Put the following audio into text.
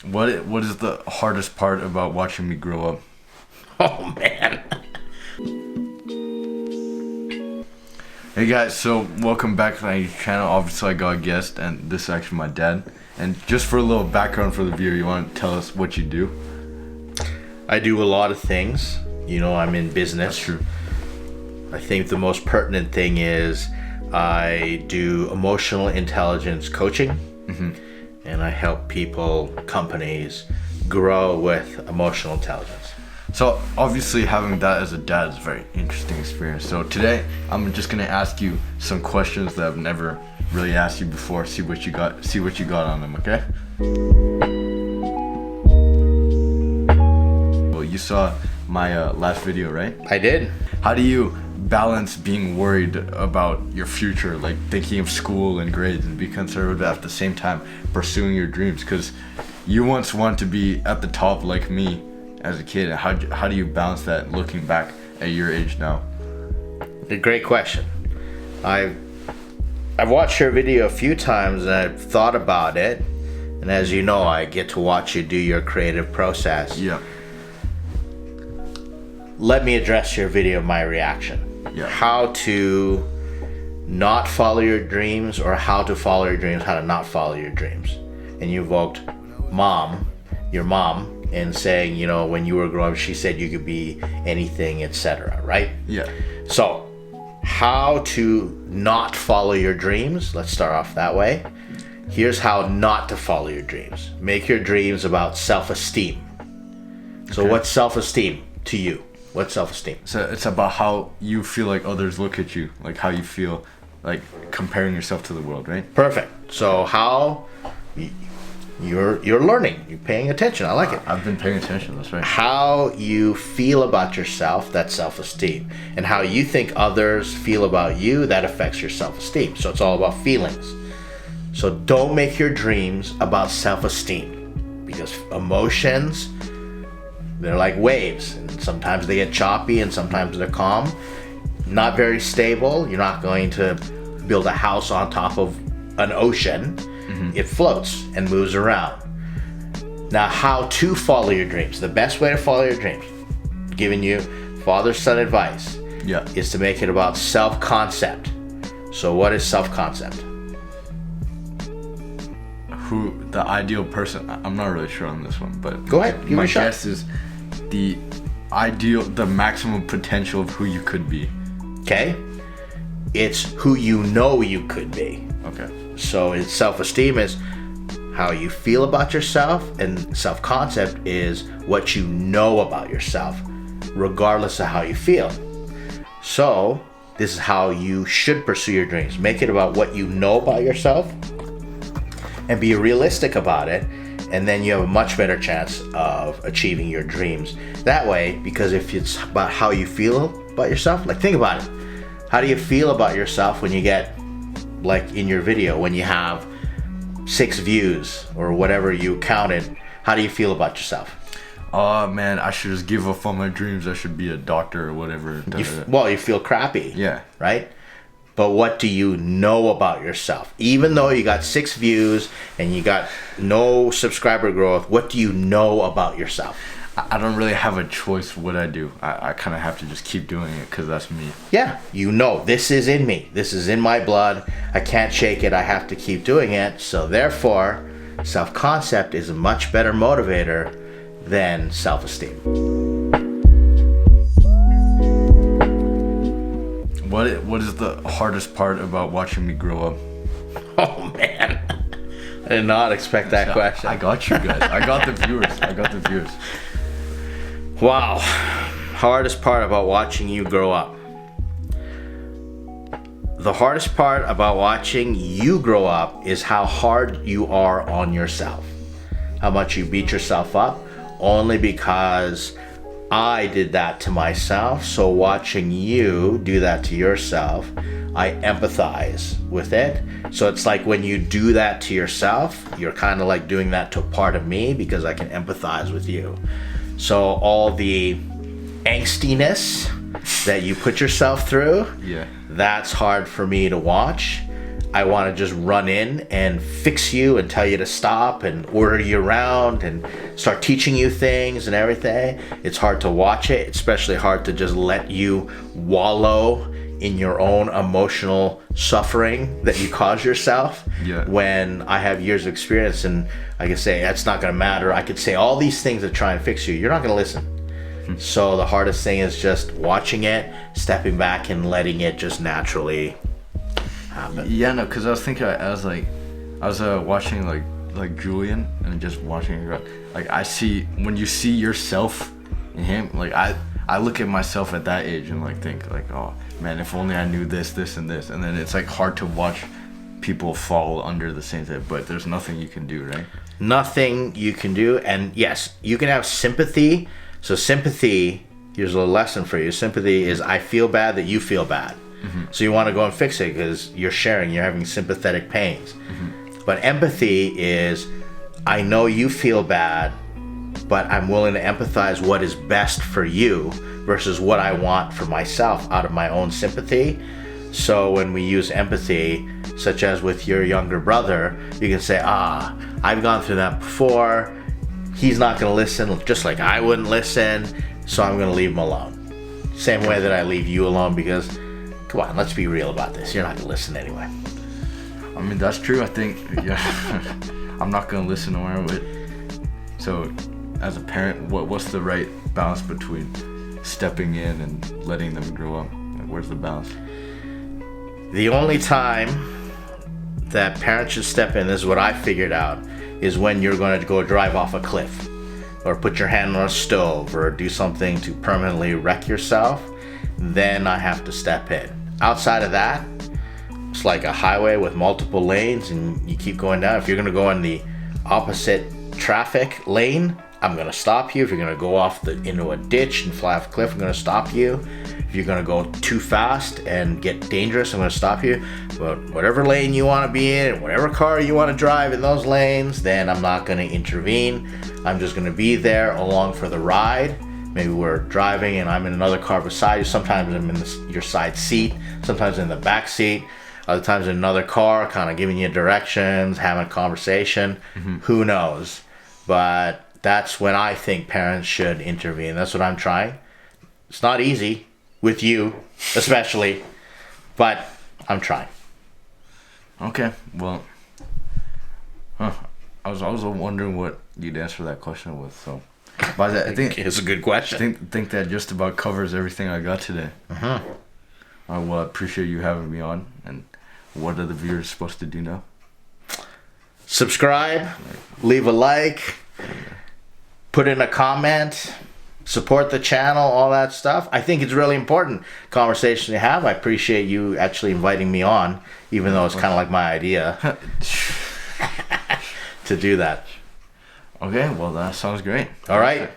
What is the hardest part about watching me grow up? Oh man. Hey guys, so welcome back to my channel. Obviously I got a guest, and this is actually my dad. And just for a little background for the viewer, you want to tell us what you do? I do a lot of things. You know, I'm in business. That's true. I think the most pertinent thing is I do emotional intelligence coaching. And I help people, companies grow with emotional intelligence. So obviously having that as a dad is a very interesting experience. So today I'm just gonna ask you some questions that I've never really asked you before. See what you got on them, okay? Well, you saw my last video, right? I did. How do you balance being worried about your future, like thinking of school and grades, and be conservative at the same time pursuing your dreams? Because you once wanted to be at the top like me as a kid. How do you balance that looking back at your age now? A great question. I've watched your video a few times and I've thought about it, and as you know, I get to watch you do your creative process. Yeah. Let me address your video, my reaction. Yeah. How to not follow your dreams, or how to follow your dreams, how to not follow your dreams. And you evoked your mom, and saying, you know, when you were growing up, she said you could be anything, etc., right? Yeah. So, how to not follow your dreams? Let's start off that way. Here's how not to follow your dreams. Make your dreams about self-esteem. So Okay. what's self-esteem to you? What's self-esteem? So it's about how you feel like others look at you, like how you feel, like comparing yourself to the world, right? Perfect. So how you're learning, you're paying attention. I like it. I've been paying attention, that's right. How you feel about yourself, that's self-esteem. And how you think others feel about you, that affects your self-esteem. So it's all about feelings. So don't make your dreams about self-esteem, because emotions, they're like waves, and sometimes they get choppy and sometimes they're calm. Not very stable. You're not going to build a house on top of an ocean. It floats and moves around. Now, how to follow your dreams. The best way to follow your dreams, giving you father-son advice, Yeah. is to make it about self-concept. So what is self-concept? Who the ideal person? I'm not really sure on this one, but Go ahead, give it my a shot. guess is the maximum potential of who you could be. Okay? It's who you know you could be. Okay. So it's self-esteem is how you feel about yourself, and self-concept is what you know about yourself, regardless of how you feel. So this is how you should pursue your dreams. Make it about what you know about yourself and be realistic about it, and then you have a much better chance of achieving your dreams that way. Because if it's about how you feel about yourself, like think about it. How do you feel about yourself when you get, like in your video, when you have 6 views or whatever you counted? How do you feel about yourself? Oh man, I should just give up on my dreams. I should be a doctor or whatever. You feel crappy. Yeah. Right? But what do you know about yourself? Even though you got 6 views and you got no subscriber growth, what do you know about yourself? I don't really have a choice what I do. I kind of have to just keep doing it because that's me. Yeah, you know, this is in me. This is in my blood. I can't shake it. I have to keep doing it. So therefore, self-concept is a much better motivator than self-esteem. What is the hardest part about watching me grow up? Oh man, I did not expect that question. I got you guys. I got the viewers. Wow, hardest part about watching you grow up. The hardest part about watching you grow up is how hard you are on yourself. How much you beat yourself up, only because I did that to myself. So watching you do that to yourself, I empathize with it. So it's like when you do that to yourself, you're kind of like doing that to a part of me, because I can empathize with you. So all the angstiness that you put yourself through, Yeah. that's hard for me to watch. I want to just run in and fix you and tell you to stop and order you around and start teaching you things and everything. It's hard to watch it, especially hard to just let you wallow in your own emotional suffering that you cause yourself. Yeah. When I have years of experience and I can say, that's not going to matter. I could say all these things to try and fix you. You're not going to listen. So the hardest thing is just watching it, stepping back and letting it just naturally happen. Yeah, no, because I was thinking, I was watching like Julian and just watching her. Like I see, when you see yourself in him, like I look at myself at that age and like think like, oh man, if only I knew this, this, and this. And then it's like hard to watch people fall under the same thing, but there's nothing you can do, right? Nothing you can do. And yes, you can have sympathy. So sympathy, here's a little lesson for you. Sympathy is I feel bad that you feel bad. So you want to go and fix it because you're sharing, you're having sympathetic pains. But empathy is I know you feel bad, but I'm willing to empathize what is best for you versus what I want for myself out of my own sympathy. So when we use empathy, such as with your younger brother, you can say, I've gone through that before. He's not going to listen, just like I wouldn't listen, so I'm going to leave him alone. Same way that I leave you alone because, come on, let's be real about this. You're not going to listen anyway. I mean, that's true. I think, yeah, I'm not going to listen no matter what. So, as a parent, what's the right balance between stepping in and letting them grow up? Like, where's the balance? The only time that parents should step in, this is what I figured out, is when you're going to go drive off a cliff or put your hand on a stove or do something to permanently wreck yourself. Then I have to step in. Outside of that, it's like a highway with multiple lanes and you keep going down. If you're going to go in the opposite traffic lane, I'm going to stop you. If you're going to go off into a ditch and fly off a cliff, I'm going to stop you. If you're going to go too fast and get dangerous, I'm going to stop you. But whatever lane you want to be in, whatever car you want to drive in those lanes, then I'm not going to intervene. I'm just going to be there along for the ride. Maybe we're driving and I'm in another car beside you. Sometimes I'm in your side seat, sometimes in the back seat, other times in another car, kind of giving you directions, having a conversation. Who knows? But that's when I think parents should intervene. That's what I'm trying. It's not easy with you, especially, but I'm trying. Okay, well, I was also wondering what you'd answer that question with. So, but I think it's a good question. Think that just about covers everything I got today. Well, I appreciate you having me on. And what are the viewers supposed to do now? Subscribe, leave a like, put in a comment, support the channel, all that stuff. I think it's really important conversation to have. I appreciate you actually inviting me on, even though it's kind of like my idea to do that. Okay, well, that sounds great. All right.